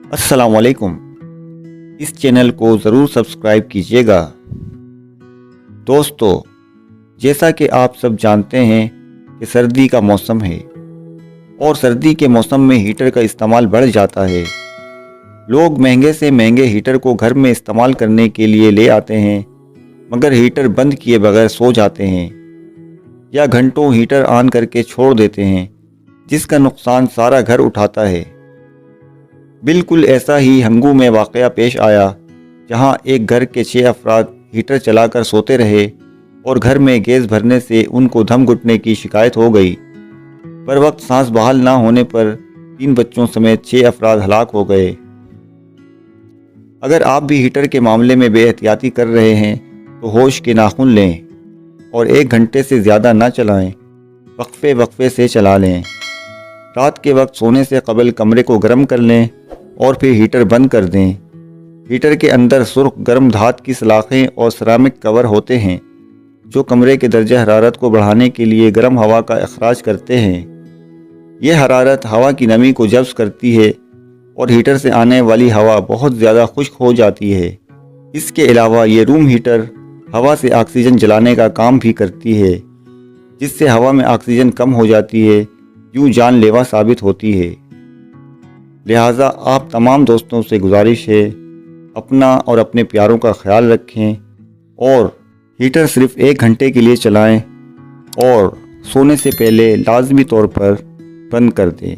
अस्सलाम वालेकुम। इस चैनल को ज़रूर सब्सक्राइब कीजिएगा। दोस्तों, जैसा कि आप सब जानते हैं कि सर्दी का मौसम है और सर्दी के मौसम में हीटर का इस्तेमाल बढ़ जाता है। लोग महंगे से महंगे हीटर को घर में इस्तेमाल करने के लिए ले आते हैं, मगर हीटर बंद किए बगैर सो जाते हैं या घंटों हीटर ऑन करके छोड़ देते हैं, जिसका नुकसान सारा घर उठाता है। बिल्कुल ऐसा ही हंगू में वाक़या पेश आया, जहां एक घर के 6 अफराद हीटर चलाकर सोते रहे और घर में गैस भरने से उनको दम घुटने की शिकायत हो गई। पर वक्त सांस बहाल ना होने पर 3 बच्चों समेत 6 अफराद हलाक हो गए। अगर आप भी हीटर के मामले में बेएहतियाती कर रहे हैं तो होश के नाखून लें और 1 घंटे से ज़्यादा ना चलाएं। वक्फे वक्फे से चला लें। रात के वक्त सोने से कबल कमरे को गर्म कर लें और फिर हीटर बंद कर दें। हीटर के अंदर सुर्ख गर्म धात की सलाखें और सिरामिक कवर होते हैं, जो कमरे के दर्जा हरारत को बढ़ाने के लिए गर्म हवा का अखराज करते हैं। यह हरारत हवा की नमी को जब्स करती है और हीटर से आने वाली हवा बहुत ज़्यादा खुश्क हो जाती है। इसके अलावा ये रूम हीटर हवा से ऑक्सीजन जलाने का काम भी करती है, जिससे हवा में ऑक्सीजन कम हो जाती है, यूँ जानलेवा साबित होती है। लिहाजा आप तमाम दोस्तों से गुजारिश है, अपना और अपने प्यारों का ख्याल रखें और हीटर सिर्फ 1 घंटे के लिए चलाएं और सोने से पहले लाजमी तौर पर बंद कर दें।